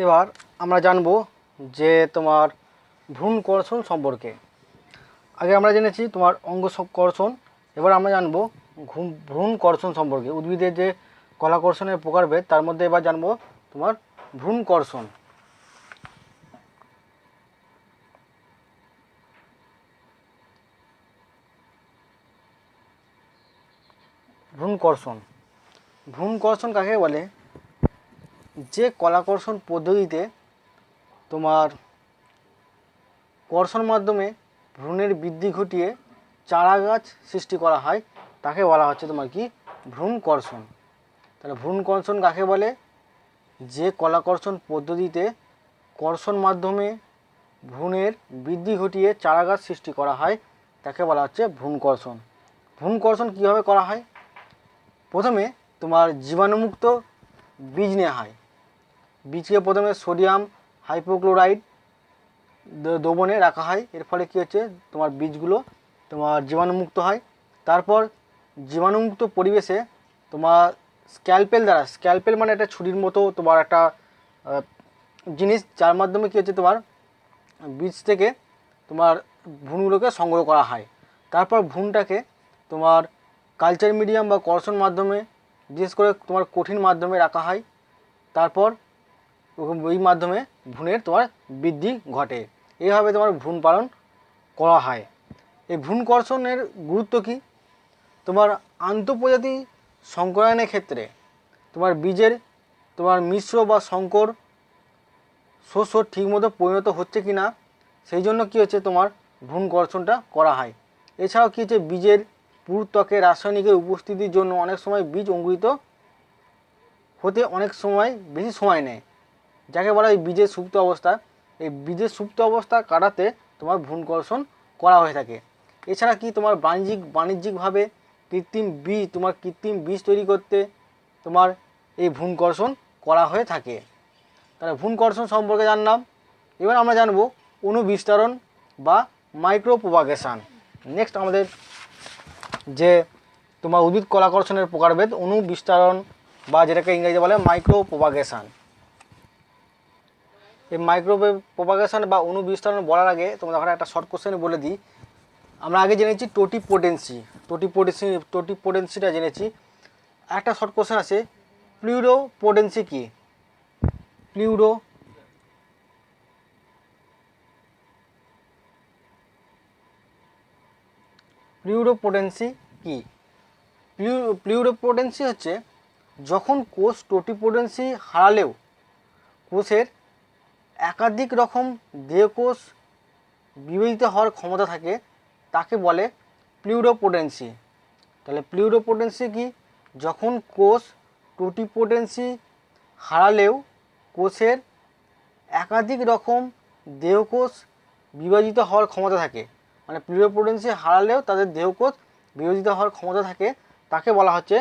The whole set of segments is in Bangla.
এবার আমরা জানব যে তোমার ভ্রূণ কর্ষণ সম্পর্কে। আগে আমরা জেনেছি তোমার অঙ্গ কর্ষণ, এবার আমরা জানবো ভ্রূণ কর্ষণ সম্পর্কে। উদ্ভিদের যে কলাকর্ষণের প্রকারভেদ তার মধ্যে এবার জানবো তোমার ভ্রূণ কর্ষণ। ভ্রূণ কর্ষণ ভ্রূণ কর্ষণ কাকে বলে? যে কলাকর্ষণ পদ্ধতিতে তোমার কর্ষণ মাধ্যমে ভ্রূণের বৃদ্ধি ঘটিয়ে চারা গাছ সৃষ্টি করা হয় তাকে বলা হচ্ছে তোমার কি ভ্রূণ কর্ষণ। তাহলে ভ্রূণ কর্ষণ কাকে বলে? যে কলাকর্ষণ পদ্ধতিতে কর্ষণ মাধ্যমে ভ্রূণের বৃদ্ধি ঘটিয়ে চারা গাছ সৃষ্টি করা হয় তাকে বলা হচ্ছে ভ্রূণ কর্ষণ। ভ্রূণ কর্ষণ কীভাবে করা হয়? প্রথমে তোমার জীবাণুমুক্ত বীজ নেওয়া হয়। বীজকে প্রথমে সোডিয়াম হাইপোক্লোরাইড দ্রবণে রাখা হয়। এর ফলে কী হচ্ছে, তোমার বীজগুলো তোমার জীবাণুমুক্ত হয়। তারপর জীবাণুমুক্ত পরিবেশে তোমার স্ক্যালপেল মানে একটা ছুরির মতো তোমার একটা জিনিস, যার মাধ্যমে কী হচ্ছে, তোমার বীজ থেকে তোমার ভ্রূণগুলোকে সংগ্রহ করা হয়। তারপর ভ্রূণটাকে তোমার কালচার মিডিয়াম বা কর্ষণ মাধ্যমে, বিশেষ করে তোমার কঠিন মাধ্যমে রাখা হয়। তারপর ওই মাধ্যমে ভ্রূণের তোমার বৃদ্ধি ঘটে। এইভাবে তোমার ভ্রূণ পালন করা হয়। এই ভ্রূণ কর্ষণের গুরুত্ব কী? তোমার আন্তঃপ্রজাতি সংকরায়নের ক্ষেত্রে তোমার বীজের তোমার মিশ্র বা সংকর শস্য ঠিকমতো পরিণত হচ্ছে কি না, সেই জন্য কী হচ্ছে, তোমার ভ্রূণ কর্ষণটা করা হয়। এছাড়াও কী হচ্ছে, বীজের পুরুত্বকে রাসায়নিকের উপস্থিতির জন্য অনেক সময় বীজ অঙ্কুরিত হতে অনেক সময় বেশি সময় নেয়, যাকে বলা হয় বীজের সুপ্ত অবস্থা। এই বীজের সুপ্ত অবস্থা কাটাতে তোমার ভ্রূণ কর্ষণ করা হয়ে থাকে। এছাড়া কি তোমার বাণিজ্যিকভাবে কৃত্রিম বীজ তৈরি করতে তোমার এই ভ্রূণ কর্ষণ করা হয়ে থাকে। তাহলে ভ্রূণ কর্ষণ সম্পর্কে জানলাম। এবার আমরা জানবো অণুবিস্তারণ বা মাইক্রো প্রপাগেশন। নেক্সট আমাদের যে তোমার উদ্ভিদ কলাকর্ষণের প্রকারভেদ অণুবিস্তারণ বা যেটাকে ইংরেজিতে বলে মাইক্রো প্রপাগেশন। এই মাইক্রো প্রপাগেশন বা অণুবিস্তারণ বলার আগে তোমাদের একটা শর্ট কোশ্চেন বলে দিই। আমরা আগে জেনেছি টোটিপোটেন্সিটা জেনেছি। একটা শর্ট কোশ্চেন আছে, প্লুরিপোটেন্সি কি? প্লুরিপোটেন্সি কি? প্লুরিপোটেন্সি হচ্ছে যখন কোষ টোটিপোটেন্সি হারালেও কোষের একাধিক রকম দেহকোষ বিভাজিত হওয়ার ক্ষমতা থাকে, তাকে বলে প্লুরিপোটেন্সি। তাহলে প্লুরিপোটেন্সি কি? যখন কোষ টোটিপোটেন্সি হারালেও কোষের একাধিক রকম দেহকোষ বিভাজিত হওয়ার ক্ষমতা থাকে, মানে প্লুরিপোটেন্সি হারালেও তাদের দেহকোষ বিভাজিত হওয়ার ক্ষমতা থাকে, তাকে বলা হচ্ছে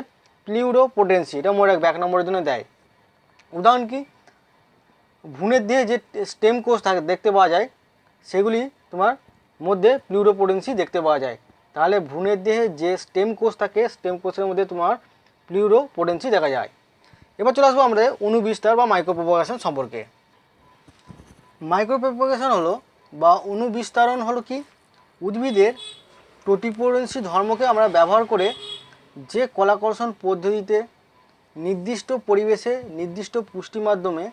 প্লুরিপোটেন্সি। এটা মনে রাখবে, 1 নম্বরের জন্য দেয়। উদাহরণ কি? ভ্রূণের দেহে যে স্টেম কোষ থাকে দেখতে পাওয়া যায়, সেগুলি তোমার মধ্যে প্লুরিপোটেন্সি দেখতে পাওয়া যায়। তাহলে ভ্রূণের দেহে যে স্টেম কোষ থাকে, স্টেম কোষের মধ্যে তোমার প্লুরিপোটেন্সি দেখা যায়। এবার চলে আসবো আমরা অণুবিস্তার বা মাইক্রোপ্রপাগেশন সম্পর্কে। মাইক্রোপ্রপাগেশন হলো বা অণুবিস্তারণ হলো কি? উদ্ভিদের টোটিপোটেন্সি ধর্মকে আমরা ব্যবহার করে যে কলাকর্ষণ পদ্ধতিতে নির্দিষ্ট পরিবেশে নির্দিষ্ট পুষ্টি মাধ্যমে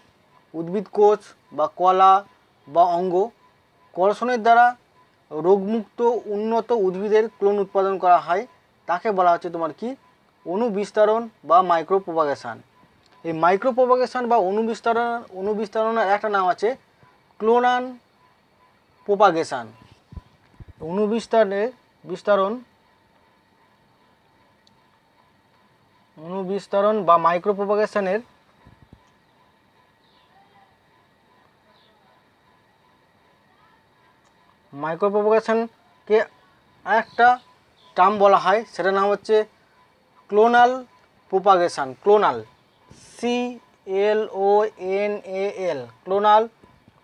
উদ্ভিদ কোষ বা কলা বা অঙ্গ কর্ষণের দ্বারা রোগমুক্ত উন্নত উদ্ভিদের ক্লোন উৎপাদন করা হয়, তাকে বলা হচ্ছে তোমার কি অণুবিস্তারণ বা মাইক্রোপ্রপাগেশন। এই মাইক্রোপ্রপাগেশন বা অণুবিস্তারণের একটা নাম আছে ক্লোনাল প্রপাগেশন। অণুবিস্তারণ বা মাইক্রোপ্রপাগেশনের মাইক্রোপ্রপাগেশনকে একটা টার্ম বলা হয়, সেটার নাম হচ্ছে clonal propagation. Clonal, CLONAL, clonal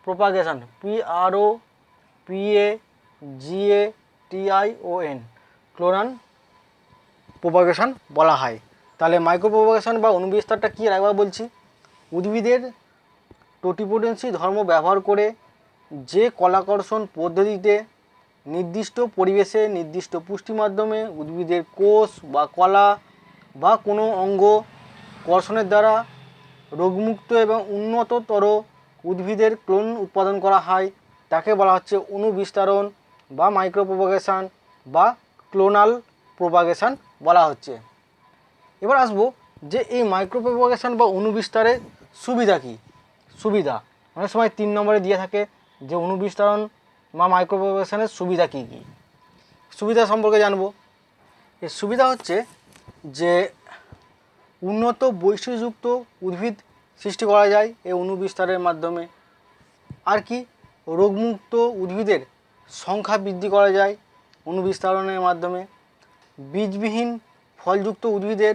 propagation, PROPAGATION, clonal propagation বলা হয়। তাহলে মাইক্রোপ্রপাগেশন বা অণুবিস্তারটা কী একবার বলছি। উদ্ভিদের টোটিপোটেন্সি ধর্ম ব্যবহার করে যে কলাকর্ষণ পদ্ধতিতে নির্দিষ্ট পরিবেশে নির্দিষ্ট পুষ্টি মাধ্যমে উদ্ভিদের কোষ বা কলা বা কোনো অঙ্গ কর্ষণের দ্বারা রোগমুক্ত এবং উন্নততর উদ্ভিদের ক্লোন উৎপাদন করা হয় তাকে বলা হচ্ছে অণু বিস্তারণ বা মাইক্রো প্রোপাগেশন বা ক্লোনাল প্রোপাগেশন বলা হচ্ছে। এবার আসবো যে এই মাইক্রো প্রোপাগেশন বা অণু বিস্তারের সুবিধা কী। সুবিধা অনেক সময় 3 নম্বরে দিয়ে থাকে যে অণু বিস্তারণ বা মাইক্রো প্রোপাগেশনের সুবিধা কী কী। সুবিধা সম্পর্কে জানবো। এর সুবিধা হচ্ছে যে উন্নত বৈশিষ্ট্যযুক্ত উদ্ভিদ সৃষ্টি করা যায় এই অণু বিস্তারের মাধ্যমে। আর কি, রোগমুক্ত উদ্ভিদের সংখ্যা বৃদ্ধি করা যায় অণু বিস্তারণের মাধ্যমে। বীজবিহীন ফলযুক্ত উদ্ভিদের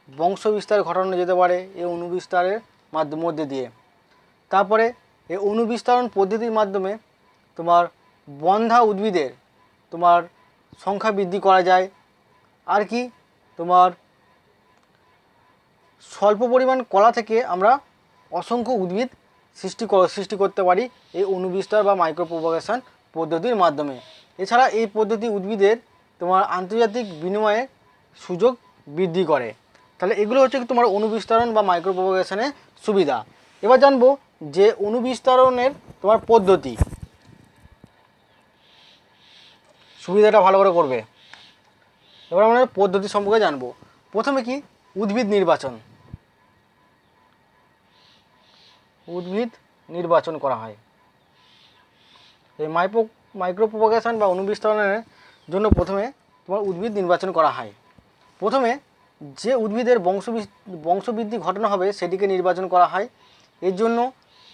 বংশ বিস্তার ঘটানো যেতে পারে এই অণু বিস্তারের মধ্যে দিয়ে। তারপরে এই অণু বিস্তারণ পদ্ধতির মাধ্যমে তোমার বন্ধা উদ্ভিদের তোমার সংখ্যা বৃদ্ধি করা যায়। আর কি, তোমার স্বল্প পরিমাণ কলা থেকে আমরা অসংখ্য উদ্ভিদ সৃষ্টি করতে পারি এই অণু বিস্তার বা মাইক্রো প্রোপাগেশন পদ্ধতির মাধ্যমে। এছাড়া এই পদ্ধতি উদ্ভিদের তোমার আন্তর্জাতিক বিনিময়ে সুযোগ বৃদ্ধি করে। তাহলে এগুলো হচ্ছে তোমার অণু বিস্তারণ বা মাইক্রো প্রোপাগেশনের সুবিধা। এবার জানবো যে অণু বিস্তারণের তোমার পদ্ধতি। সুবিধাটা ভালো করে করবে। এবার আমরা পদ্ধতি সম্পর্কে জানবো। প্রথমে কি, উদ্ভিদ নির্বাচন। উদ্ভিদ নির্বাচন করা হয় এই মাইক্রো প্রোপাগেশন বা অণু বিস্তারণের জন্য। প্রথমে তোমার উদ্ভিদ নির্বাচন করা হয়। প্রথমে যে উদ্ভিদের বংশবৃদ্ধি ঘটানো হবে সেটিকে নির্বাচন করা হয়। এর জন্য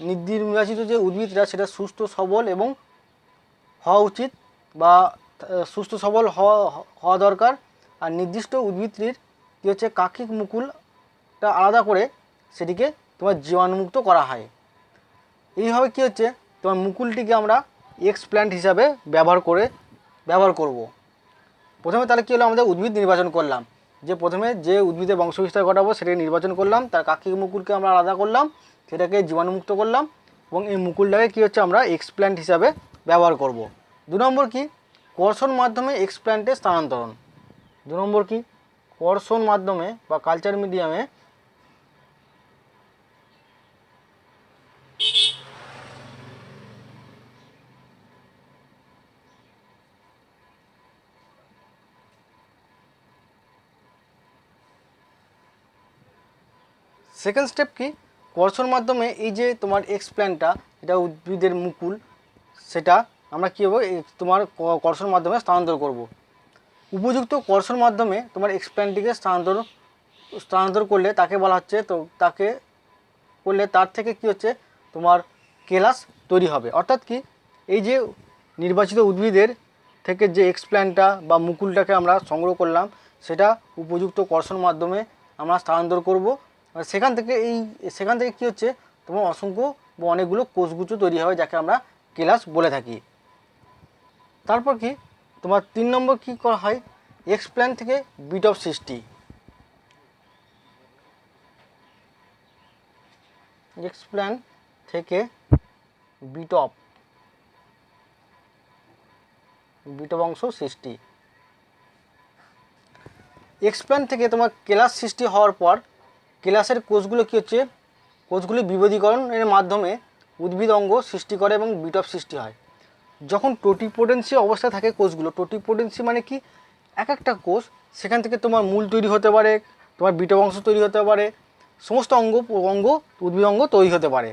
নির্বাচিত যে উদ্ভিদরা সেটা সুস্থ সবল এবং হওয়া উচিত বা সুস্থ সবল হওয়া দরকার। আর নির্দিষ্ট উদ্ভিদটির কী হচ্ছে কাক্ষিক মুকুলটা আলাদা করে সেটিকে তোমার জীবাণুমুক্ত করা হয়। এইভাবে কী হচ্ছে তোমার মুকুলটিকে আমরা এক্সপ্ল্যান্ট হিসাবে ব্যবহার করব। প্রথমে তাহলে কী হলো, আমাদের উদ্ভিদ নির্বাচন করলাম। যে প্রথমে যে উদ্ভিদের বংশবিস্তার ঘটাবো সেটাকে নির্বাচন করলাম, তার কাক্ষিক মুকুলকে আমরা আলাদা করলাম, সেটাকে জীবাণুমুক্ত করলাম এবং এই মুকুলটাকে কী হচ্ছে আমরা এক্সপ্ল্যান্ট হিসাবে ব্যবহার করব। 2 নম্বর কি, কর্ষণ মাধ্যমে এক্সপ্ল্যান্টের স্থানান্তরণ। 2 নম্বর কি, কর্ষণ মাধ্যমে বা কালচার মিডিয়ামে সেকেন্ড স্টেপ কি, কর্ষণ মাধ্যমে এই যে তোমার এক্সপ্ল্যান্টটা, এটা উদ্ভিদের মুকুল, সেটা আমরা কী হবে তোমার কর্ষণ মাধ্যমে স্থানান্তর করব। উপযুক্ত কর্ষণ মাধ্যমে তোমার এক্সপ্ল্যান্টটিকে স্থানান্তর করলে তাকে বলা হচ্ছে, তো তাকে করলে তার থেকে কি হচ্ছে তোমার কেলাস তৈরি হবে। অর্থাৎ কি, এই যে নির্বাচিত উদ্ভিদের থেকে যে এক্সপ্ল্যান্টটা বা মুকুলটাকে আমরা সংগ্রহ করলাম সেটা উপযুক্ত কর্ষণ মাধ্যমে আমরা স্থানান্তর করব। সেখান থেকে কী হচ্ছে তোমার অসংখ্য বা অনেকগুলো কোষগুচ্ছ তৈরি হবে যাকে আমরা কেলাস বলে থাকি। তারপর কি, তোমার 3 নম্বর কী করা হয়, এক্সপ্ল্যান্ট থেকে বিটপ সৃষ্টি। এক্সপ্ল্যান্ট থেকে বিটপ অংশ সৃষ্টি। এক্সপ্ল্যান্ট থেকে তোমার কেলাস সৃষ্টি হওয়ার পর কেলাসের কোষগুলো কী হচ্ছে, কোষগুলি বিভেদীকরণের মাধ্যমে উদ্ভিদ অঙ্গ সৃষ্টি করে এবং বিটপ সৃষ্টি হয়। যখন টোটিপোটেন্সি অবস্থায় থাকে কোষগুলো, টোটিপোটেন্সি মানে কি, এক একটা কোষ সেখান থেকে তোমার মূল তৈরি হতে পারে, তোমার বিটপ অংশ তৈরি হতে পারে, সমস্ত উদ্ভিদ অঙ্গ তৈরি হতে পারে।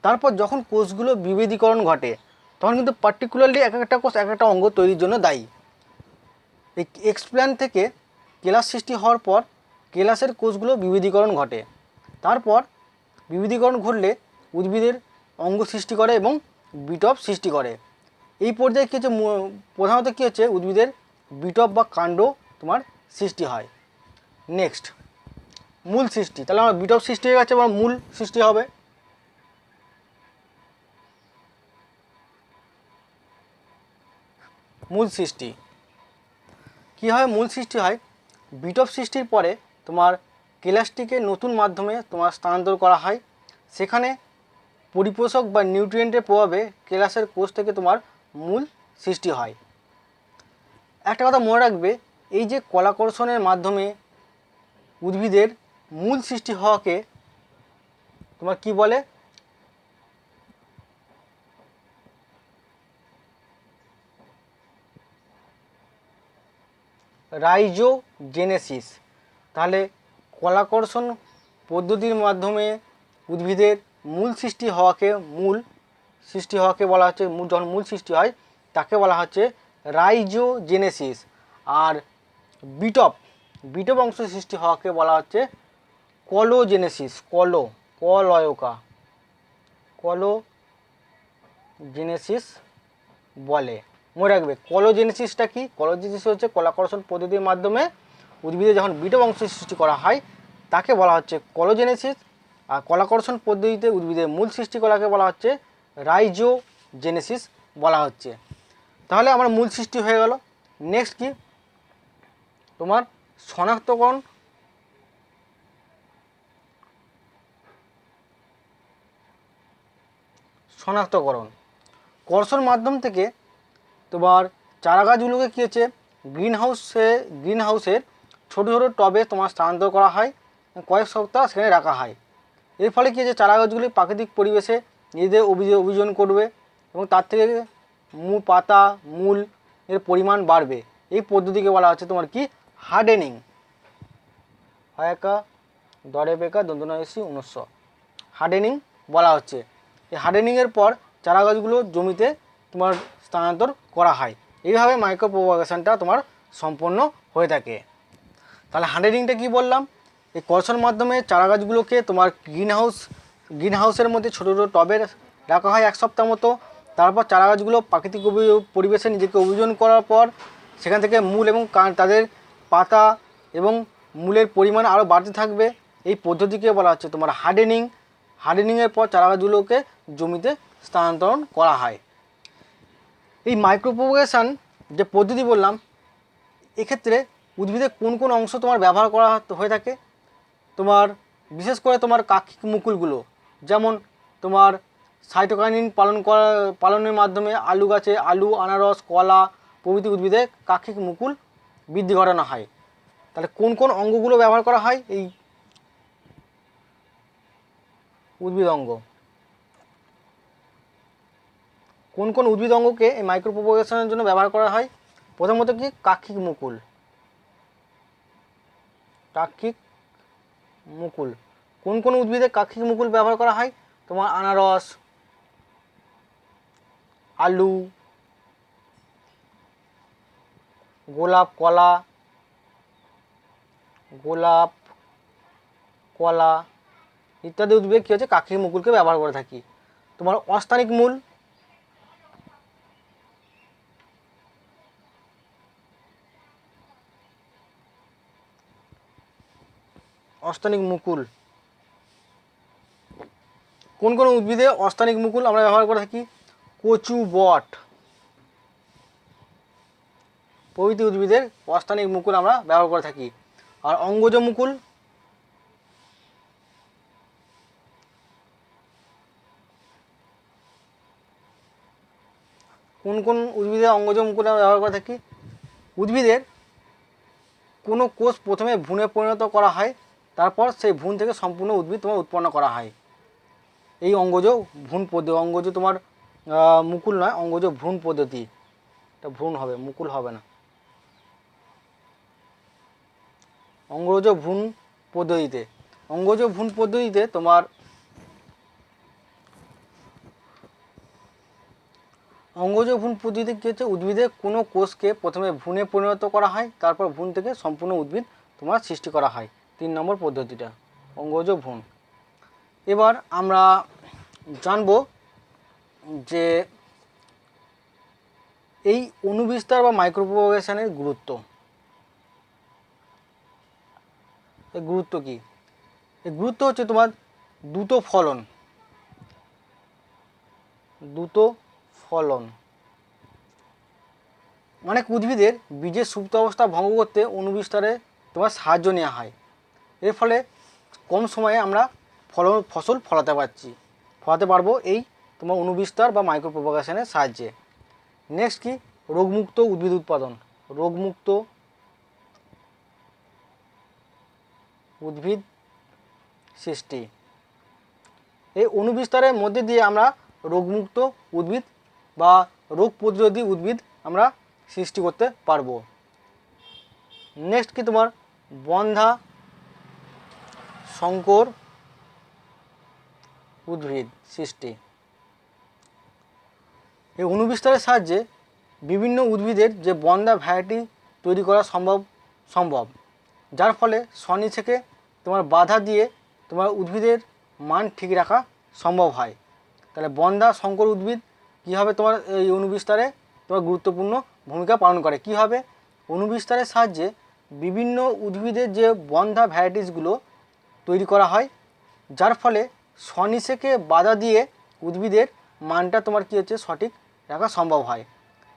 তারপর যখন কোষগুলো বিভেদীকরণ ঘটে তখন কিন্তু পার্টিকুলারলি এক একটা কোষ এক একটা অঙ্গ তৈরির জন্য দায়ী। এই এক্সপ্ল্যান্ট থেকে কেলাস সৃষ্টি হওয়ার পর কেলাসের কোষগুলো বিভেদীকরণ ঘটে। তারপর বিভেদীকরণ ঘটলে উদ্ভিদের অঙ্গ সৃষ্টি করে এবং বিটপ সৃষ্টি করে। এই পর্যায়ে কী হচ্ছে, প্রধানত কী হচ্ছে উদ্ভিদের বিটপ বা কাণ্ড তোমার সৃষ্টি হয়। নেক্সট, মূল সৃষ্টি। তাহলে আমার বিটপ সৃষ্টি হয়ে গেছে, আমার মূল সৃষ্টি হবে। মূল সৃষ্টি কী হয়, মূল সৃষ্টি হয় বিটপ সৃষ্টির পরে তোমার কেলাসটিকে নতুন মাধ্যমে তোমার স্থানান্তর করা হয়। সেখানে পরিপোষক বা নিউট্রিয়েন্টের প্রভাবে কেলাসের কোষ থেকে তোমার মূল সৃষ্টি হয়। একটা কথা মনে রাখবে, এই যে কলাকর্ষণের মাধ্যমে উদ্ভিদের মূল সৃষ্টি হওয়াকে তোমার কি বলে? রাইজোজেনেসিস। তাহলে কলাকর্ষণ পদ্ধতির মাধ্যমে উদ্ভিদের মূল সৃষ্টি হওয়াকে বলা হচ্ছে, যখন মূল সৃষ্টি হয় তাকে বলা হচ্ছে রাইজোজেনেসিস। আর বিটপ অংশ সৃষ্টি হওয়াকে বলা হচ্ছে কলোজেনেসিস। কলোজেনেসিস বলে। মনে রাখবে কলোজেনেসিসটা কি? কলোজেনেসিস হচ্ছে কলাকর্ষণ পদ্ধতির মাধ্যমে উদ্ভিদে যখন বিটপ অংশ সৃষ্টি করা হয় তাকে বলা হচ্ছে কলোজেনেসিস। আর কলাকর্ষণ পদ্ধতিতে উদ্ভিদের মূল সৃষ্টি করাকে বলা হচ্ছে রাইজোজেনেসিস বলা হচ্ছে। তাহলে আমার মূল সৃষ্টি হয়ে গেল। নেক্সট কি? তোমার শনাক্তকরণ। কর্ষণ মাধ্যম থেকে তোমার চারা গাছগুলোকে কী হচ্ছে গ্রিনহাউসের ছোটো ছোটো টবে তোমার স্থানান্তর করা হয়, কয়েক সপ্তাহ সেখানে রাখা হয়। এর ফলে কী হচ্ছে, চারা গাছগুলি প্রাকৃতিক পরিবেশে নিজেদের অভিযোজন করবে এবং তার থেকে পাতা মূল এর পরিমাণ বাড়বে। এই পদ্ধতিকে বলা হচ্ছে তোমার কি? হার্ডেনিং। হার্ডেনিং বলা হচ্ছে। এই হার্ডেনিংয়ের পর চারা গাছগুলো জমিতে তোমার স্থানান্তর করা হয়। এইভাবে মাইক্রো প্রপাগেশনটা তোমার সম্পন্ন হয়ে থাকে। তাহলে হার্ডেনিংটা কি বললাম? এই কর্ষণ মাধ্যমে চারা গাছগুলোকে তোমার গ্রিনহাউসের মধ্যে ছোটো ছোটো টবে রাখা হয় 1 সপ্তাহ মতো। তারপর চারা গাছগুলো প্রাকৃতিক পরিবেশে নিজেকে অভিযোজন করার পর সেখান থেকে মূল এবং তাদের পাতা এবং মূলের পরিমাণ আরও বাড়তে থাকবে। এই পদ্ধতিকে বলা হচ্ছে তোমার হার্ডেনিং। হার্ডেনিংয়ের পর চারা গাছগুলোকে জমিতে স্থানান্তরণ করা হয়। এই মাইক্রো প্রপাগেশন যে পদ্ধতি বললাম, এক্ষেত্রে উদ্ভিদের কোন কোন অংশ তোমার ব্যবহার করা হয়ে থাকে? তোমার বিশেষ করে তোমার কাক্ষিক মুকুলগুলো, যেমন তোমার সাইটোকাইনিন পালনের মাধ্যমে আলু গাছে আলু, আনারস, কলা প্রভৃতি উদ্ভিদে কাক্ষিক মুকুল বৃদ্ধি ঘটানো হয়। তাহলে কোন কোন অঙ্গগুলো ব্যবহার করা হয়? এই উদ্ভিদ অঙ্গ, কোন কোন উদ্ভিদ অঙ্গকে এই মাইক্রো প্রপাগেশনের জন্য ব্যবহার করা হয়? প্রথমত কি? কাক্ষিক মুকুল। কোন কোন উদ্ভিদে কাক্ষিক মুকুল ব্যবহার করা হয়? তোমার আনারস, আলু, গোলাপ, কলা ইত্যাদি উদ্ভিদ কী হচ্ছে? কাক্ষিক মুকুলকে ব্যবহার করে থাকি। তোমার অস্থানিক মূল, কোন কোন উদ্ভিদে অস্থানিক মুকুল আমরা ব্যবহার করে থাকি? কচু, বট প্রভৃতি উদ্ভিদের অস্থানিক মুকুল আমরা ব্যবহার করে থাকি। আর অঙ্গজ মুকুল, কোন কোন উদ্ভিদের অঙ্গজ মুকুল আমরা ব্যবহার করে থাকি? উদ্ভিদের কোনো কোষ প্রথমে ভ্রূণে পরিণত করা হয়, তারপর সেই ভ্রূণ থেকে সম্পূর্ণ উদ্ভিদ তোমার উৎপন্ন করা হয়। এই অঙ্গজ ভ্রূণ পদ্ধতি। অঙ্গজ তোমার মুকুল নয়, অঙ্গজ ভ্রূণ পদ্ধতি। এটা ভ্রূণ হবে, মুকুল হবে না। অঙ্গজ ভ্রূণ পদ্ধতিতে তোমার অঙ্গজ ভ্রূণ পদ্ধতিতে কী হচ্ছে? উদ্ভিদের কোনো কোষকে প্রথমে ভ্রূণে পরিণত করা হয়, তারপর ভ্রূণ থেকে সম্পূর্ণ উদ্ভিদ তোমার সৃষ্টি করা হয়। 3 নম্বর পদ্ধতিটা অঙ্গজ ভ্রূণ। এবার আমরা জানব যে এই অণুবিস্তার বা মাইক্রো প্রপাগেশনের গুরুত্ব। এর গুরুত্ব কি? এর গুরুত্ব হচ্ছে তোমার দ্রুত ফলন। অনেক উদ্ভিদের বীজের সুপ্ত অবস্থা ভঙ্গ করতে অণুবিস্তারে তোমার সাহায্য নেওয়া হয়। এর ফলে কম সময়ে আমরা ফসল ফলাতে পারছি। ফলাতে পারবো এই তোমার অণুবিস্তার বা মাইক্রো প্রপাগেশনের সাহায্যে। নেক্সট কি, রোগমুক্ত উদ্ভিদ উৎপাদন। রোগমুক্ত উদ্ভিদ সৃষ্টি। এই অণুবিস্তারের মধ্যে দিয়ে আমরা রোগমুক্ত উদ্ভিদ বা রোগ প্রতিরোধী উদ্ভিদ আমরা সৃষ্টি করতে পারবো। নেক্সট কি তোমার বন্ধা সংকর উদ্ভিদ সৃষ্টি। এই অণুবিস্তারের সাহায্যে বিভিন্ন উদ্ভিদের যে বন্ধা ভ্যারাইটি তৈরি করা সম্ভব, যার ফলে স্বনিষেকে তোমার বাধা দিয়ে তোমার উদ্ভিদের মান ঠিক রাখা সম্ভব হয়। তাহলে বন্ধা সংকর উদ্ভিদ কী হবে, তোমার এই অণুবিস্তারে তোমার গুরুত্বপূর্ণ ভূমিকা পালন করে। কী হবে, অণুবিস্তারের সাহায্যে বিভিন্ন উদ্ভিদের যে বন্ধা ভ্যারাইটিসগুলো তৈরি করা হয়, যার ফলে স্বনিষেকে বাধা দিয়ে উদ্ভিদের মানটা তোমার কী হচ্ছে সঠিক রাখা সম্ভব হয়।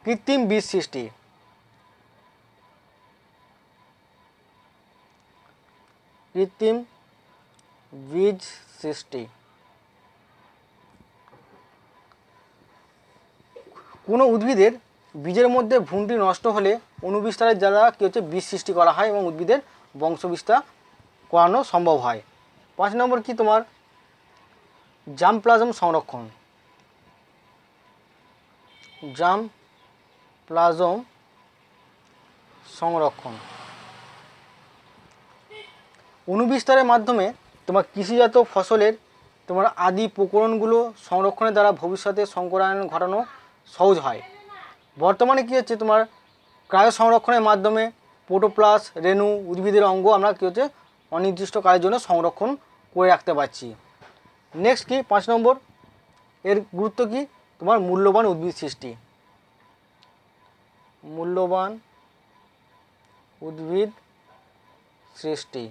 কৃত্রিম বীজ সৃষ্টি। কৃত্রিম বীজ সৃষ্টি। কোনো উদ্ভিদের বীজের মধ্যে ভ্রূণটি নষ্ট হলে অণুবিস্তারের দ্বারা কী হচ্ছে বীজ সৃষ্টি করা হয় এবং উদ্ভিদের বংশবিস্তার করানো সম্ভব হয়। 5 নম্বর কি তোমার জার্ম প্লাজম সংরক্ষণ। জার্ম প্লাজম সংরক্ষণ। অণুবিস্তারের মাধ্যমে তোমার কৃষিজাত ফসলের তোমার আদি প্রকরণগুলো সংরক্ষণের দ্বারা ভবিষ্যতে সংকরায়ন ঘটানো সহজ হয়। বর্তমানে কী হচ্ছে তোমার ক্রায়ো সংরক্ষণের মাধ্যমে প্রোটোপ্লাস রেণু উদ্ভিদের অঙ্গ আমরা কী হচ্ছে অনির্দিষ্টকালের জন্য সংরক্ষণ করে রাখতে পারছি। নেক্সট কি 5 নম্বর, এর গুরুত্ব কি, তোমার মূল্যবান উদ্ভিদ সৃষ্টি। মূল্যবান উদ্ভিদ সৃষ্টি।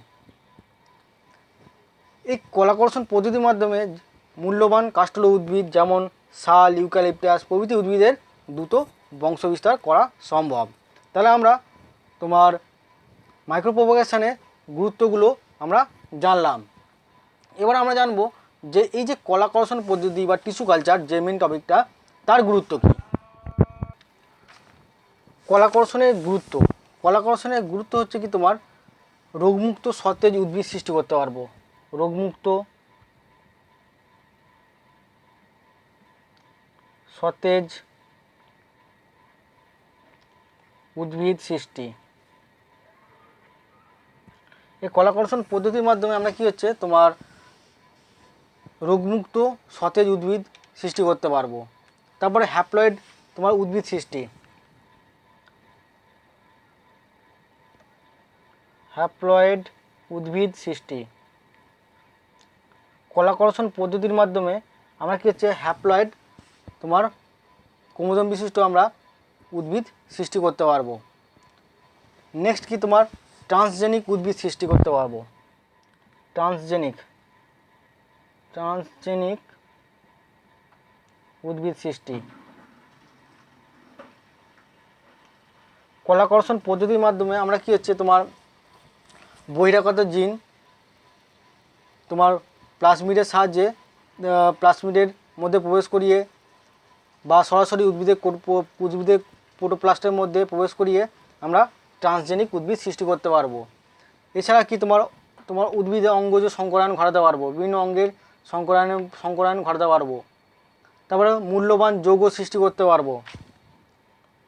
এই কলাকর্ষণ পদ্ধতির মাধ্যমে মূল্যবান কাষ্ঠল উদ্ভিদ যেমন শাল, ইউক্যালিপটাস প্রভৃতি উদ্ভিদের দ্রুত বংশবিস্তার করা সম্ভব। তাহলে আমরা তোমার মাইক্রো প্রপাগেশনের গুরুত্বগুলো আমরা জানলাম। এবার আমরা জানবো যে এই যে কলাকর্ষণ পদ্ধতি বা টিস্যু কালচার যে মেন টপিকটা, তার গুরুত্ব কী। কলাকর্ষণের গুরুত্ব। কলাকর্ষণের গুরুত্ব হচ্ছে কি তোমার রোগমুক্ত সতেজ উদ্ভিদ সৃষ্টি করতে পারবো। রোগমুক্ত সতেজ উদ্ভিদ সৃষ্টি। এই কলাকর্ষণ পদ্ধতির মাধ্যমে আমরা কি হচ্ছে তোমার রোগমুক্ত সতেজ উদ্ভিদ সৃষ্টি করতে পারবো। তারপরে হ্যাপ্লয়েড তোমার উদ্ভিদ সৃষ্টি। হ্যাপ্লয়েড উদ্ভিদ সৃষ্টি। কলাকর্ষণ পদ্ধতির মাধ্যমে আমরা কি হচ্ছে হ্যাপ্লয়েড তোমার ক্রোমোজোম বিশিষ্ট আমরা উদ্ভিদ সৃষ্টি করতে পারবো। নেক্সট কি তোমার ট্রান্সজেনিক উদ্ভিদ সৃষ্টি করতে পারবো। ট্রান্সজেনিক উদ্ভিদ সৃষ্টি। কলাকর্ষণ পদ্ধতির মাধ্যমে আমরা কি হচ্ছে তোমার বহিরাগত জিন তোমার প্লাজমিডের সাহায্যে প্লাজমিডের মধ্যে প্রবেশ করিয়ে বা সরাসরি উদ্ভিদের প্রোটোপ্লাস্টের মধ্যে প্রবেশ করিয়ে আমরা ট্রান্সজেনিক উদ্ভিদ সৃষ্টি করতে পারবো। এছাড়া কি তোমার উদ্ভিদের অঙ্গজ সংকরায়ন ঘটাতে পারবো, বিভিন্ন অঙ্গের সংকরায়ন ঘটাতে পারবো। তারপরে মূল্যবান যৌগ সৃষ্টি করতে পারবো।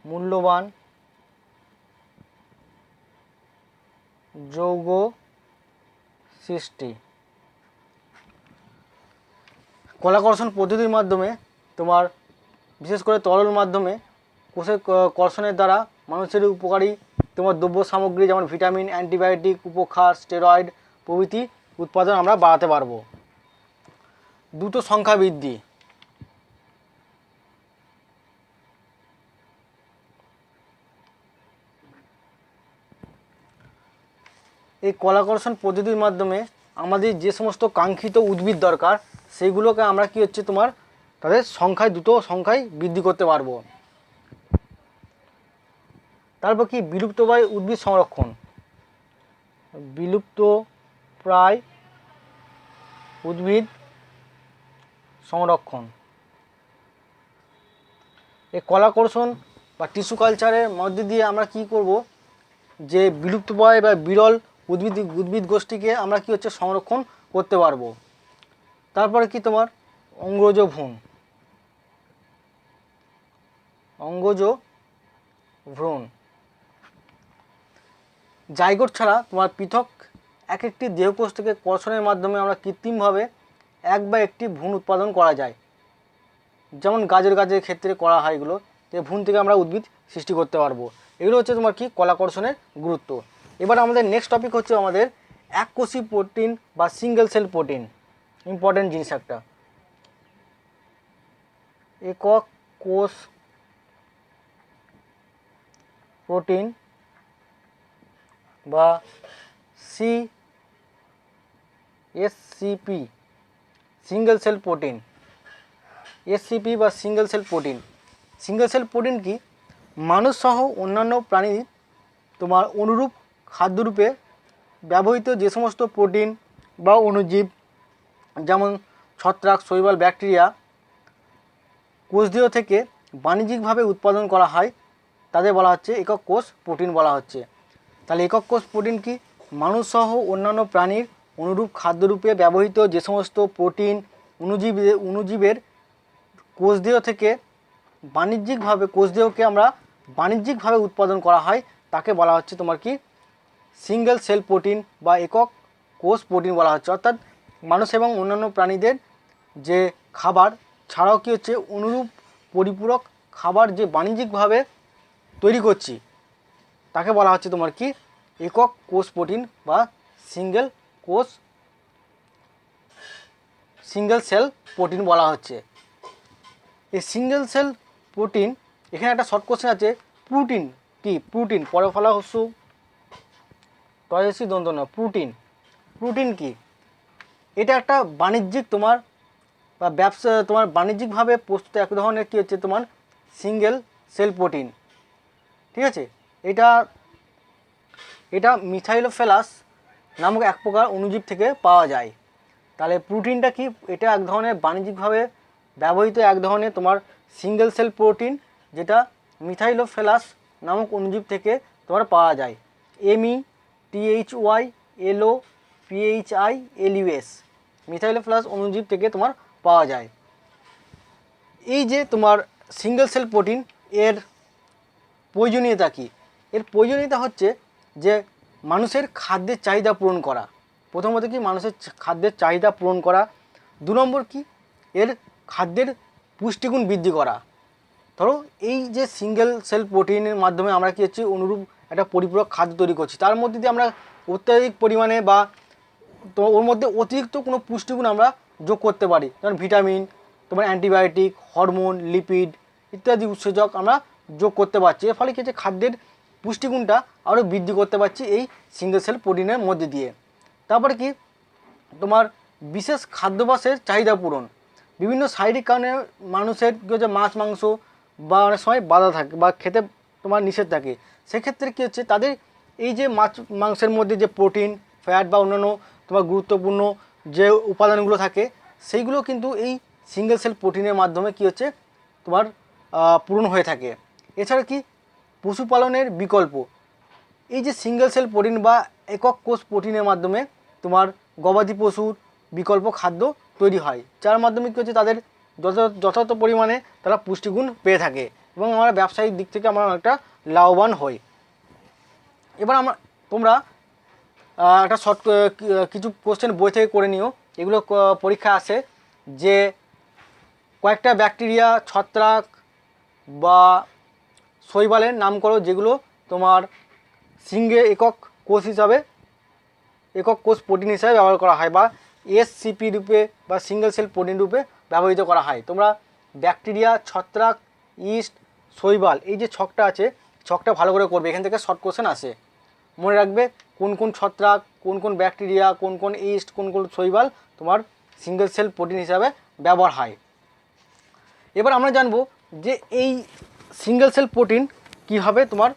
মূল্যবান যৌগ সৃষ্টি। কলাকর্ষণ পদ্ধতির মাধ্যমে তোমার বিশেষ করে তরল মাধ্যমে কোষের কর্ষণের দ্বারা মানুষের উপকারী তোমার দ্রব্য সামগ্রী যেমন ভিটামিন, অ্যান্টিবায়োটিক, উপক্ষার, স্টেরয়েড প্রভৃতি উৎপাদন আমরা বাড়াতে পারবো। দ্রুত সংখ্যা বৃদ্ধি। এই কলাকর্ষণ পদ্ধতির মাধ্যমে আমাদের যে সমস্ত কাঙ্ক্ষিত উদ্ভিদ দরকার সেইগুলোকে আমরা কি হচ্ছে তোমার তাদের দ্রুত সংখ্যায় বৃদ্ধি করতে পারবো। তারপর কি বিলুপ্তপ্রায় উদ্ভিদ সংরক্ষণ। বিলুপ্ত প্রায় উদ্ভিদ সংরক্ষণ। এই কলাকর্ষণ বা টিস্যু কালচারের মধ্যে দিয়ে আমরা কি করব, যে বিলুপ্তপ্রায় বা বিরল উদ্ভিদ গোষ্ঠীকে আমরা কি হচ্ছে সংরক্ষণ করতে পারবো। তারপরে কি তোমার অঙ্গজ ভ্রূণ। অঙ্গজ ভ্রূণ জাইগোট ছাড়া তোমার পৃথক এক একটি দেহকোষ থেকে কর্ষণের মাধ্যমে আমরা কৃত্রিমভাবে এক বা একটি ভ্রূণ উৎপাদন করা যায়। যেমন গাছের ক্ষেত্রে করা হয় এগুলো, যে ভ্রূণ থেকে আমরা উদ্ভিদ সৃষ্টি করতে পারবো। এগুলো হচ্ছে তোমার কি কলাকর্ষণের গুরুত্ব। এবার আমাদের নেক্সট টপিক হচ্ছে আমাদের এককোষী প্রোটিন বা সিঙ্গেল সেল প্রোটিন। ইম্পর্টেন্ট জিনিস একটা, একক কোষ প্রোটিন বা সিএসসিপি, সিঙ্গেল সেল প্রোটিন। এসসিপি বা single cell protein. Single cell protein কি, মানুষ সহ অন্যান্য প্রাণীর তোমার অনুরূপ খাদ্যরূপে ব্যবহৃত যে সমস্ত প্রোটিন বা অণুজীব, যেমন ছত্রাক, শৈবাল, ব্যাকটেরিয়া কোষদেহ থেকে বাণিজ্যিকভাবে উৎপাদন করা হয়, তাদের বলা হচ্ছে একক কোষ প্রোটিন বলা হচ্ছে। তাহলে একক কোষ প্রোটিন কি, মানুষ সহ অন্যান্য প্রাণীর অনুরূপ খাদ্যরূপে ব্যবহৃত যে সমস্ত প্রোটিন অণুজীবের কোষদেহ থেকে কোষদেহকে আমরা বাণিজ্যিকভাবে উৎপাদন করা হয়, তাকে বলা হচ্ছে তোমার কি সিঙ্গেল সেল প্রোটিন বা একক কোষ প্রোটিন বলা হচ্ছে। অর্থাৎ মানুষ এবং অন্যান্য প্রাণীদের যে খাবার ছাড়াও কি হচ্ছে অনুরূপ পরিপূরক খাবার যে বাণিজ্যিকভাবে তৈরি করছি, তাকে বলা হচ্ছে তোমার কি একক কোষ প্রোটিন বা সিঙ্গেল সেল প্রোটিন বলা হচ্ছে। এই সিঙ্গেল সেল প্রোটিন, এখানে একটা শর্ট কোশ্চেন আছে, প্রোটিন কি, প্রোটিন পরে ফলা হস্য তয়সী দন্ত না, প্রোটিন কি, এটা একটা বাণিজ্যিক তোমার বা ব্যবসা তোমার বাণিজ্যিকভাবে প্রস্তুত এক ধরনের কী হচ্ছে তোমার সিঙ্গেল সেল প্রোটিন। ঠিক আছে, এটা মিথাইলোফেলাস নামক এক প্রকার অণুজীব থেকে পাওয়া যায়। তাহলে প্রোটিনটা কি, এটা এক ধরনের বাণিজ্যিকভাবে ব্যবহৃত এক ধরনের তোমার সিঙ্গেল সেল প্রোটিন, যেটা মিথাইলোফেলাস নামক অণুজীব থেকে তোমার পাওয়া যায়। MethylPHILUS মিথাইলোফেলাস অণুজীব থেকে তোমার পাওয়া যায়। এই যে তোমার সিঙ্গেল সেল প্রোটিন, এর প্রয়োজনীয়তা কি, এর প্রয়োজনীয়তা হচ্ছে যে মানুষের খাদ্যের চাহিদা পূরণ করা। প্রথমত কি, মানুষের খাদ্যের চাহিদা পূরণ করা। 2 নম্বর কি, এর খাদ্যের পুষ্টিগুণ বৃদ্ধি করা। ধরো এই যে সিঙ্গেল সেল প্রোটিনের মাধ্যমে আমরা কি হচ্ছে অনুরূপ একটা পরিপূরক খাদ্য তৈরি করছি, তার মধ্যে দিয়ে আমরা অত্যাধিক পরিমাণে বা তো ওর মধ্যে অতিরিক্ত কোনো পুষ্টিগুণ আমরা যোগ করতে পারি, যেমন ভিটামিন, তোমার অ্যান্টিবায়োটিক, হরমোন, লিপিড ইত্যাদি উৎসেচক আমরা যোগ করতে পারছি। এর ফলে কি হচ্ছে খাদ্যের পুষ্টিগুণটা আরও বৃদ্ধি করতে পারছি এই সিঙ্গেল সেল প্রোটিনের মধ্যে দিয়ে। তারপরে কি, তোমার বিশেষ খাদ্যাভ্যাসের চাহিদা পূরণ। বিভিন্ন শারীরিক কারণে মানুষের কী হচ্ছে মাছ মাংস বা অনেক সময় বাধা থাকে বা খেতে তোমার নিষেধ থাকে, সেক্ষেত্রে কী হচ্ছে তাদের এই যে মাছ মাংসের মধ্যে যে প্রোটিন, ফ্যাট বা অন্যান্য তোমার গুরুত্বপূর্ণ যে উপাদানগুলো থাকে, সেইগুলো কিন্তু এই সিঙ্গেল সেল প্রোটিনের মাধ্যমে কী হচ্ছে তোমার পূরণ হয়ে থাকে। এছাড়া কি, পশুপালনের বিকল্প। এই যে সিঙ্গেল সেল প্রোটিন বা একক কোষ প্রোটিনের মাধ্যমে তোমার গবাদি পশুর বিকল্প খাদ্য তৈরি হয়, যার মাধ্যমে কী হচ্ছে তাদের যথাযথ পরিমাণে তারা পুষ্টিগুণ পেয়ে থাকে এবং আমরা ব্যবসায়িক দিক থেকে আমরা অনেকটা লাভবান হই। এবার তোমরা একটা শর্ট কিছু কোশ্চেন বই থেকে করে নিও, এগুলো পরীক্ষা আসে, যে কয়েকটা ব্যাকটেরিয়া, ছত্রাক বা শৈবালের নাম করো যেগুলো তোমার একক কোষ প্রোটিন হিসাবে ব্যবহার করা হয় বা এসসিপি রূপে বা সিঙ্গেল সেল প্রোটিন রূপে ব্যবহৃত করা হয়। তোমরা ব্যাকটেরিয়া, ছত্রাক, ইস্ট, শৈবাল, এই যে ছকটা আছে, ছকটা ভালো করে করবে, এখান থেকে শর্ট কোশ্চেন আসে। মনে রাখবে কোন কোন ছত্রাক, কোন কোন ব্যাকটেরিয়া, কোন কোন ইস্ট, কোন কোন শৈবাল তোমার সিঙ্গেল সেল প্রোটিন হিসাবে ব্যবহার হয়। এবার আমরা জানবো যে এই সিঙ্গেল সেল প্রোটিন কীভাবে তোমার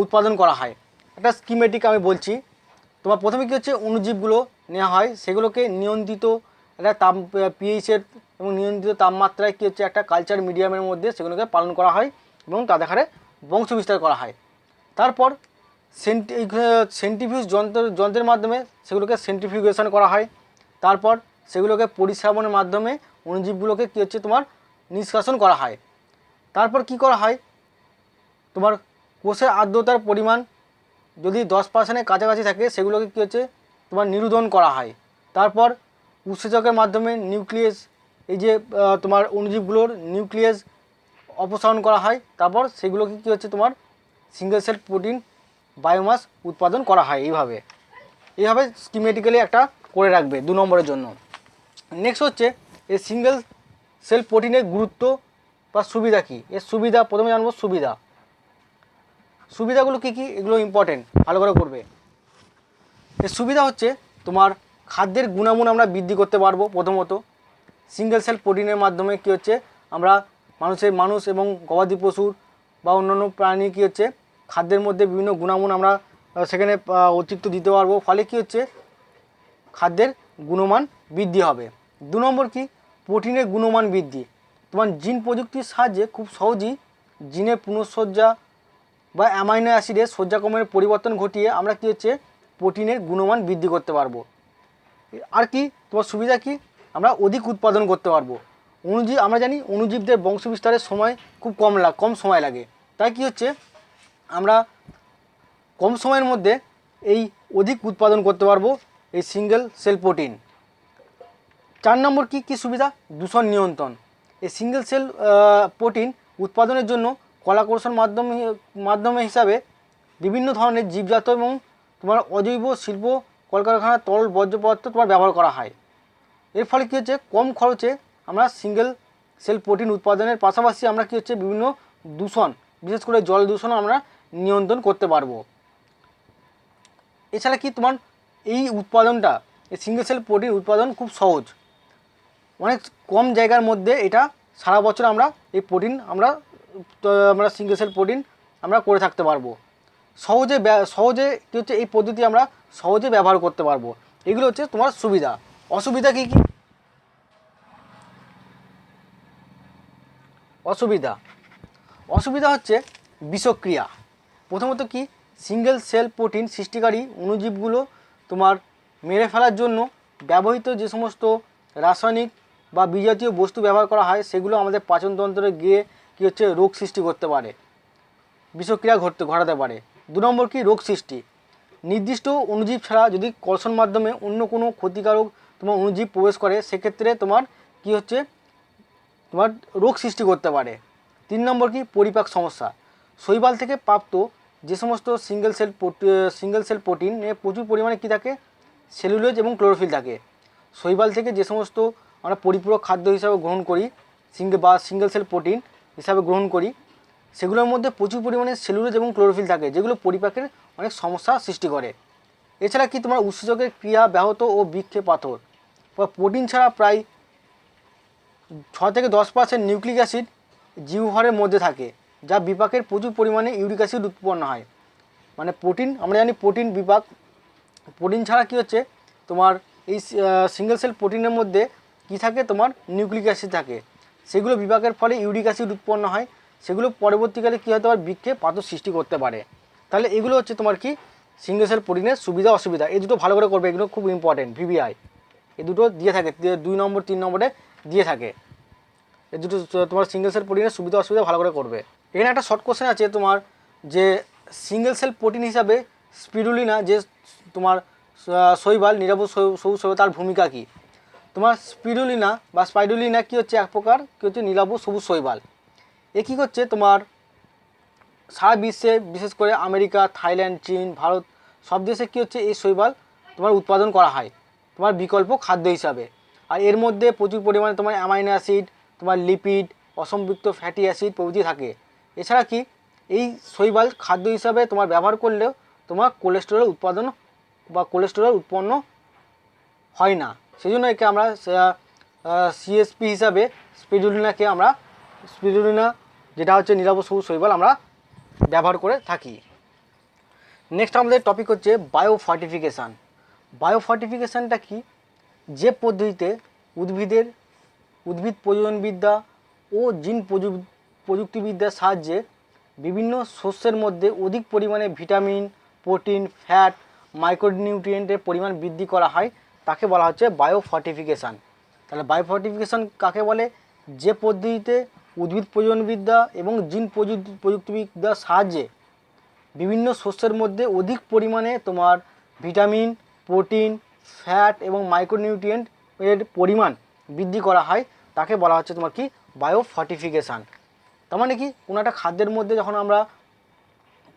উৎপাদন করা হয়। একটা স্কিমেটিক আমি বলছি। তোমার প্রথমে কী হচ্ছে, অণুজীবগুলো নেওয়া হয়, সেগুলোকে নিয়ন্ত্রিত এটা পিএইচের এবং নিয়ন্ত্রিত তাপমাত্রায় কী হচ্ছে একটা কালচার মিডিয়ামের মধ্যে সেগুলোকে পালন করা হয় এবং তাদের হারে বংশ বিস্তার করা হয়। তারপর সেন্ট্রিফিউজ যন্ত্রের মাধ্যমে সেগুলোকে সেন্ট্রিফিউগেশন করা হয়। তারপর সেগুলোকে পরিশ্রাবণের মাধ্যমে অণুজীবগুলোকে কী হচ্ছে তোমার নিষ্কাশন করা হয়। তারপর কি করা হয়, তোমার কোষের আর্দ্রতার পরিমাণ যদি 10%-এর কাছাকাছি থাকে সেগুলোকে কী হচ্ছে তোমার নিরোধন করা হয়। তারপর উৎসেচকের মাধ্যমে নিউক্লিয়াস, এই যে তোমার অণুজীবগুলোর নিউক্লিয়াস অপসারণ করা হয়। তারপর সেগুলোকে কী হচ্ছে তোমার সিঙ্গেল সেল প্রোটিন বায়োমাস উৎপাদন করা হয়। এইভাবে স্কিমেটিক্যালি একটা করে রাখবে 2 নম্বরের জন্য। নেক্সট হচ্ছে এই সিঙ্গেল সেল প্রোটিনের গুরুত্ব বা সুবিধা কী। এর সুবিধা প্রথমে জানবো। সুবিধাগুলো কী কী, এগুলো ইম্পর্টেন্ট, ভালো করে করবে। এর সুবিধা হচ্ছে তোমার খাদ্যের গুণাগুণ আমরা বৃদ্ধি করতে পারবো। প্রথমত সিঙ্গেল সেল প্রোটিনের মাধ্যমে কী হচ্ছে আমরা মানুষ এবং গবাদি পশুর বা অন্যান্য প্রাণী কী হচ্ছে খাদ্যের মধ্যে বিভিন্ন গুণাগুণ আমরা সেখানে অতিরিক্ত দিতে পারবো। ফলে কী হচ্ছে খাদ্যের গুণমান বৃদ্ধি হবে। 2 নম্বর কি, প্রোটিনের গুণমান বৃদ্ধি। তোমার জিন প্রযুক্তির সাহায্যে খুব সহজেই জিনের পুনঃসজ্জা বা অ্যামাইনো অ্যাসিডের সজ্জাক্রমের পরিবর্তন ঘটিয়ে আমরা কী হচ্ছে প্রোটিনের গুণমান বৃদ্ধি করতে পারবো। আর কি তোমার সুবিধা কি, আমরা অধিক উৎপাদন করতে পারবো। আমরা জানি অণুজীবদের বংশবিস্তারের সময় খুব কম সময় লাগে। তাই কি হচ্ছে আমরা কম সময়ের মধ্যে এই অধিক উৎপাদন করতে পারবো এই সিঙ্গেল সেল প্রোটিন। 4 নম্বর কি সুবিধা, দূষণ নিয়ন্ত্রণ। এই সিঙ্গেল সেল প্রোটিন উৎপাদনের জন্য কলাকৌশল মাধ্যমে হিসাবে বিভিন্ন ধরনের জীবজাত এবং তোমার অজৈব শিল্প কলকারখানার তরল বর্জ্য পদার্থ তোমার ব্যবহার করা হয়। এর ফলে কী হচ্ছে কম খরচে আমরা সিঙ্গেল সেল প্রোটিন উৎপাদনের পাশাপাশি আমরা কী হচ্ছে বিভিন্ন দূষণ, বিশেষ করে জল দূষণ আমরা নিয়ন্ত্রণ করতে পারবো। এছাড়া কি তোমার এই উৎপাদনটা, এই সিঙ্গেল সেল প্রোটিন উৎপাদন খুব সহজ, অনেক কম জায়গার মধ্যে এটা সারা বছর আমরা এই প্রোটিন আমরা সিঙ্গেল সেল প্রোটিন আমরা করে থাকতে পারবো। সহজে কী হচ্ছে এই পদ্ধতি আমরা সহজে ব্যবহার করতে পারবো। এগুলো হচ্ছে তোমার সুবিধা। অসুবিধা কী কী, অসুবিধা হচ্ছে বিষক্রিয়া। প্রথমত কি, সিঙ্গেল সেল প্রোটিন সৃষ্টিকারী অণুজীবগুলো তোমার মেরে ফেলার জন্য ব্যবহৃত যে সমস্ত রাসায়নিক বা বিজাতীয় বস্তু ব্যবহার করা হয় সেগুলো আমাদের পাচনতন্ত্রে গিয়ে কী হচ্ছে রোগ সৃষ্টি করতে পারে, বিষক্রিয়া ঘটাতে পারে। 2 নম্বর কি, রোগ সৃষ্টি। নির্দিষ্ট অণুজীব ছাড়া যদি কর্ষণ মাধ্যমে অন্য কোনো ক্ষতিকারক তোমার অণুজীব প্রবেশ করে সেক্ষেত্রে তোমার কি হচ্ছে তোমার রোগ সৃষ্টি করতে পারে। 3 নম্বর কি, পরিপাক সমস্যা। শৈবাল থেকে প্রাপ্ত যে সমস্ত সিঙ্গেল সেল প্রোটিনে প্রচুর পরিমাণে কী থাকে, সেলুলোজ এবং ক্লোরোফিল থাকে। শৈবাল থেকে যে সমস্ত আমরা পরিপূরক খাদ্য হিসাবে গ্রহণ করি সিঙ্গেল সেল প্রোটিন হিসাবে গ্রহণ করি সেগুলোর মধ্যে প্রচুর পরিমাণে সেলুলোজ এবং ক্লোরোফিল থাকে, যেগুলো পরিপাকের অনেক সমস্যা সৃষ্টি করে। এছাড়া কি তোমার উৎসেচকের ক্রিয়া ব্যাহত ও বৃক্ষে পাথর। প্রোটিন ছাড়া প্রায় 6 থেকে 10% নিউক্লিক অ্যাসিড জীবহারের মধ্যে থাকে, যা বিপাকের প্রচুর পরিমাণে ইউরিক অ্যাসিড উৎপন্ন হয়। মানে প্রোটিন, আমরা জানি প্রোটিন বিপাক, প্রোটিন ছাড়া কী হচ্ছে তোমার এই সিঙ্গেল সেল প্রোটিনের মধ্যে কী থাকে, তোমার নিউক্লিক অ্যাসিড থাকে, সেগুলো বিপাকের ফলে ইউরিক অ্যাসিড উৎপন্ন হয়, সেগুলো পরবর্তীকালে কী হতে পারে, বৃক্ষে পাথর সৃষ্টি করতে পারে। তাহলে এগুলো হচ্ছে তোমার কি সিঙ্গেল সেল প্রোটিনের সুবিধা অসুবিধা। এই দুটো ভালো করে করবে, এগুলো খুব ইম্পর্টেন্ট। ভিভিআই এই দুটো দিয়ে থাকে 2 নম্বর 3 নম্বরে দিয়ে থাকে। এই দুটো তোমার সিঙ্গেল সেল প্রোটিনের সুবিধা অসুবিধা ভালো করে করবে। এখানে একটা শর্ট কোশ্চেন আছে তোমার, যে সিঙ্গেল সেল প্রোটিন হিসাবে স্পিরুলিনা যে তোমার শৈবাল নিরাপদ সবুজ শৈবাল তার ভূমিকা কী। তোমার স্পাইরুলিনা কী হচ্ছে এক প্রকার কী হচ্ছে নীলাভ সবুজ শৈবাল। এ কী করছে তোমার সারা বিশ্বে, বিশেষ করে আমেরিকা, থাইল্যান্ড, চীন, ভারত সব দেশে কী হচ্ছে এই শৈবাল তোমার উৎপাদন করা হয় তোমার বিকল্প খাদ্য হিসাবে। আর এর মধ্যে প্রচুর পরিমাণে তোমার অ্যামাইনো অ্যাসিড, তোমার লিপিড, অসম্পৃক্ত ফ্যাটি অ্যাসিড প্রভৃতি থাকে। এছাড়া কি এই শৈবাল খাদ্য হিসাবে তোমার ব্যবহার করলেও তোমার কোলেস্টেরল উৎপন্ন হয় না। সেই জন্য একে আমরা সিএসপি হিসাবে স্পিরুলিনা যেটা হচ্ছে নীলাভ সবুজ শৈবাল আমরা ব্যবহার করে থাকি। নেক্সট আমাদের টপিক হচ্ছে বায়োফর্টিফিকেশান। বায়োফর্টিফিকেশানটা কি, যে পদ্ধতিতে উদ্ভিদ প্রজননবিদ্যা ও জিন প্রযুক্তিবিদ্যার সাহায্যে বিভিন্ন শস্যের মধ্যে অধিক পরিমাণে ভিটামিন, প্রোটিন, ফ্যাট, মাইক্রোনিউট্রিয়েন্টের পরিমাণ বৃদ্ধি করা হয়, তাকে বলা হচ্ছে বায়োফর্টিফিকেশান। তাহলে বায়োফর্টিফিকেশান কাকে বলে? যে পদ্ধতিতে উদ্ভিদ প্রজননবিদ্যা এবং জিন প্রযুক্তিবিদ্যার সাহায্যে বিভিন্ন শস্যের মধ্যে অধিক পরিমাণে তোমার ভিটামিন, প্রোটিন, ফ্যাট এবং মাইক্রোনিউট্রিয়েন্ট এর পরিমাণ বৃদ্ধি করা হয়, তাকে বলা হচ্ছে তোমার কি বায়োফর্টিফিকেশান। তার মানে কি, কোনো একটা খাদ্যের মধ্যে যখন আমরা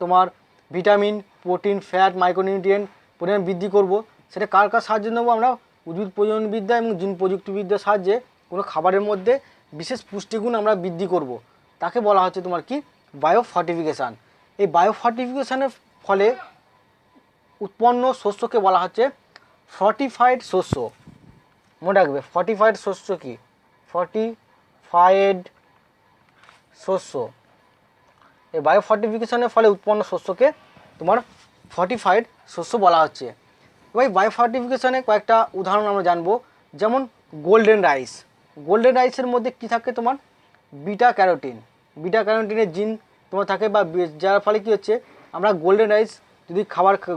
তোমার ভিটামিন, প্রোটিন, ফ্যাট, মাইক্রোনিউট্রিয়েন্ট পরিমাণ বৃদ্ধি করব, সেটা কার সাহায্যে নেবো? আমরা উদ্ভিদ প্রজননবিদ্যা এবং জিন প্রযুক্তিবিদ্যার সাহায্যে কোনো খাবারের মধ্যে বিশেষ পুষ্টিগুণ আমরা বৃদ্ধি করব, তাকে বলা হচ্ছে তোমার কি বায়োফর্টিফিকেশান। এই বায়োফর্টিফিকেশানের ফলে উৎপন্ন শস্যকে বলা হচ্ছে ফর্টিফাইড শস্য। মনে রাখবে, ফর্টিফাইড শস্য কি? ফর্টিফাইড শস্য। এই বায়োফর্টিফিকেশানের ফলে উৎপন্ন শস্যকে তোমার ফর্টিফাইড শস্য বলা হচ্ছে। এবার বায়োফর্টিফিকেশানে কয়েকটা উদাহরণ আমরা জানবো, যেমন গোল্ডেন রাইস। গোল্ডেন রাইসের মধ্যে কি থাকে? তোমার বিটা ক্যারোটিন। বিটা ক্যারোটিনের জিন তোমার থাকে, বা যার ফলে কী হচ্ছে, আমরা গোল্ডেন রাইস যদি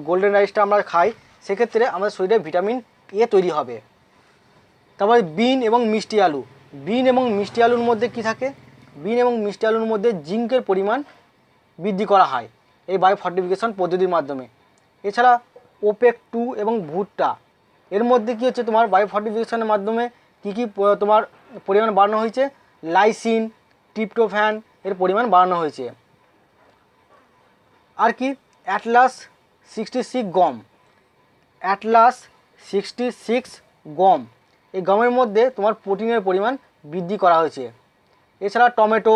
গোল্ডেন রাইসটা আমরা খাই, সেক্ষেত্রে আমাদের শরীরে ভিটামিন এ তৈরি হবে। তারপরে বিন এবং মিষ্টি আলু। বিন এবং মিষ্টি আলুর মধ্যে কি থাকে? বিন এবং মিষ্টি আলুর মধ্যে জিঙ্কের পরিমাণ বৃদ্ধি করা হয় এই বায়োফর্টিফিকেশান পদ্ধতির মাধ্যমে। এছাড়া ওপেক 2 এবং ভুট্টা, এর মধ্যে কী হচ্ছে, তোমার বায়োফর্টিফিকেশানের মাধ্যমে কী তোমার পরিমাণ বাড়ানো হয়েছে? লাইসিন, ট্রিপ্টোফ্যান এর পরিমাণ বাড়ানো হয়েছে। আর কি? অ্যাটলাস 66 গম। অ্যাটলাস 66 গম, এই গমের মধ্যে তোমার প্রোটিনের পরিমাণ বৃদ্ধি করা হয়েছে। এছাড়া টমেটো,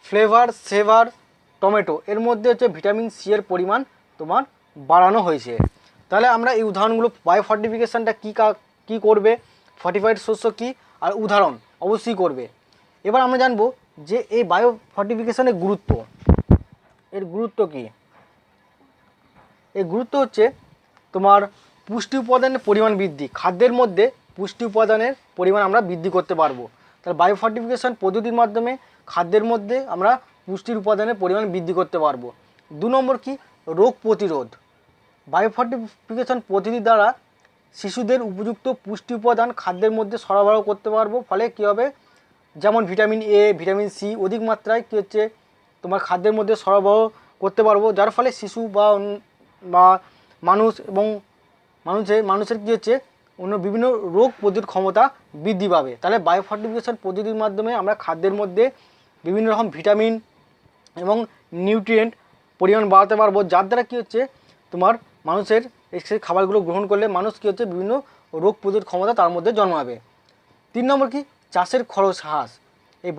ফ্লেভার সেভার টমেটো, এর মধ্যে হচ্ছে ভিটামিন সি এর পরিমাণ তোমার বাড়ানো হয়েছে। তাহলে আমরা এই উদাহরণগুলো, বায়োফর্টিফিকেশানটা কী করবে, ফর্টিফাইড শস্য কী, আর উদাহরণ অবশ্যই করবে। এবার আমরা জানবো যে এই বায়োফর্টিফিকেশানের গুরুত্ব। এর গুরুত্ব কী? এর গুরুত্ব হচ্ছে তোমার পুষ্টি উপাদানের পরিমাণ বৃদ্ধি। খাদ্যের মধ্যে পুষ্টি উপাদানের পরিমাণ আমরা বৃদ্ধি করতে পারবো। তাহলে বায়োফর্টিফিকেশান পদ্ধতির মাধ্যমে খাদ্যের মধ্যে আমরা পুষ্টির উপাদানের পরিমাণ বৃদ্ধি করতে পারবো। 2 নম্বর কি? রোগ প্রতিরোধ। বায়োফর্টিফিকেশান পদ্ধতির দ্বারা শিশুদের উপযুক্ত পুষ্টি উপাদান খাদ্যের মধ্যে সরবরাহ করতে পারবো। ফলে কী হবে? যেমন ভিটামিন এ, ভিটামিন সি অধিক মাত্রায় কী হচ্ছে, তোমার খাদ্যের মধ্যে সরবরাহ করতে পারবো, যার ফলে শিশু বা মানুষ এবং মানুষের কী হচ্ছে, অন্য বিভিন্ন রোগ প্রতিরোধ ক্ষমতা বৃদ্ধি পাবে। তাহলে বায়োফর্টিফিকেশান পদ্ধতির মাধ্যমে আমরা খাদ্যের মধ্যে বিভিন্ন রকম ভিটামিন এবং নিউট্রিয়েন্ট পরিমাণ বাড়াতে পারবো, যার দ্বারা কী হচ্ছে, তোমার মানুষের সেই খাবারগুলো গ্রহণ করলে মানুষ কী হচ্ছে, বিভিন্ন রোগ প্রতিরোধ ক্ষমতা তার মধ্যে জন্মাবে। 3 নম্বর কি? চাষের খরচ হ্রাস। এই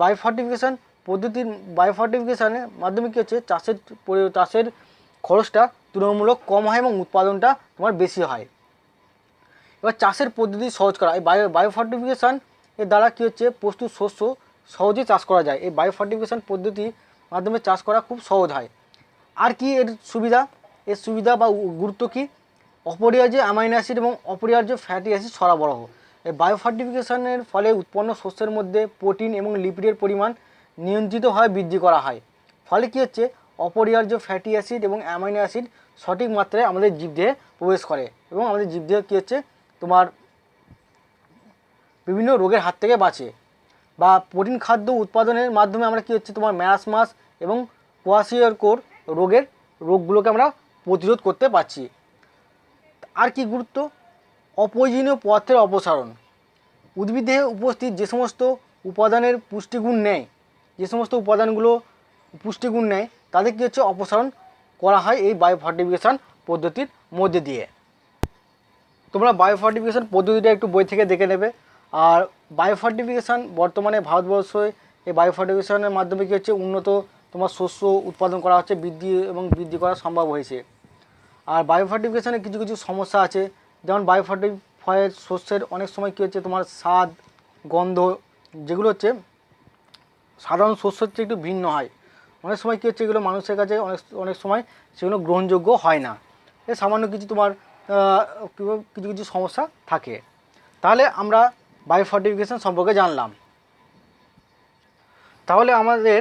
বায়োফর্টিফিকেশানের মাধ্যমে কী হচ্ছে, চাষের খরচটা তুলনামূলক কম হয় এবং উৎপাদনটা তোমার বেশি হয়। এবার চাষের পদ্ধতি সহজ করা। এই বায়োফর্টিফিকেশান এর দ্বারা কী হচ্ছে, প্রস্তুত শস্য সহজেই চাষ করা যায়। এই বায়োফর্টিফিকেশান পদ্ধতির মাধ্যমে চাষ করা খুব সহজ হয়। আর কি এর সুবিধা? এর সুবিধা বা গুরুত্ব কী? অপরিহার্য অ্যামাইনো অ্যাসিড এবং অপরিহার্য ফ্যাটি অ্যাসিড সরবরাহ। এই বায়োফর্টিফিকেশানের ফলে উৎপন্ন শস্যের মধ্যে প্রোটিন এবং লিপিডের পরিমাণ নিয়ন্ত্রিতভাবে বৃদ্ধি করা হয়। ফলে কী হচ্ছে, অপরিহার্য ফ্যাটি অ্যাসিড এবং অ্যামাইনো অ্যাসিড সঠিক মাত্রায় আমাদের জীবদেহে প্রবেশ করে এবং আমাদের জীবদেহে কী হচ্ছে, তোমার বিভিন্ন রোগের হাত থেকে বাঁচে। বা প্রোটিন খাদ্য উৎপাদনের মাধ্যমে আমরা কী হচ্ছে, তোমার ম্যারাসমাস এবং কোয়াশিয়রকোর রোগগুলোকে আমরা প্রতিরোধ করতে পারছি। আর কি গুরুত্ব? অপ্রয়োজনীয় পদার্থের অপসারণ। উদ্ভিদে উপস্থিত যে সমস্ত উপাদানের পুষ্টিগুণ নেয়, যে সমস্ত উপাদানগুলো পুষ্টিগুণ নেয়, তাদের কী হচ্ছে, অপসারণ করা হয় এই বায়োফর্টিফিকেশান পদ্ধতির মধ্যে দিয়ে। তোমরা বায়োফর্টিফিকেশান পদ্ধতিটা একটু বই থেকে দেখে নেবে। আর বায়োফর্টিফিকেশান বর্তমানে ভারতবর্ষে এই বায়োফর্টিফিকেশানের মাধ্যমে কী হচ্ছে, উন্নত তোমার শস্য উৎপাদন করা হচ্ছে, বৃদ্ধি করা সম্ভব হয়েছে। আর বায়োফর্টিফিকেশানে কিছু কিছু সমস্যা আছে, যেমন বায়োফর্টিফাইড শস্যের অনেক সময় কী হচ্ছে, তোমার স্বাদ, গন্ধ, যেগুলো হচ্ছে সাধারণ শস্যের চেয়ে একটু ভিন্ন হয়। অনেক সময় কী হচ্ছে, এগুলো মানুষের কাছে অনেক সময় সেগুলো গ্রহণযোগ্য হয় না। সামান্য কিছু তোমার কিছু কিছু সমস্যা থাকে। তাহলে আমরা বায়োফর্টিফিকেশন সম্পর্কে জানলাম। তাহলে আমাদের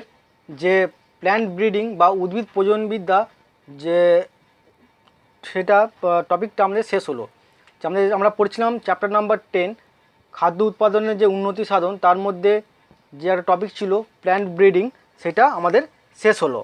যে প্ল্যান্ট ব্রিডিং বা উদ্ভিদ প্রজননবিদ্যা যে সেটা টপিকটা আমাদের শেষ হলো। আমরা পড়ছিলাম চ্যাপ্টার নাম্বার 10 খাদ্য উৎপাদনের যে উন্নতি সাধন, তার মধ্যে যে একটা টপিক ছিল প্ল্যান্ট ব্রিডিং, সেটা আমাদের শেষ হলো।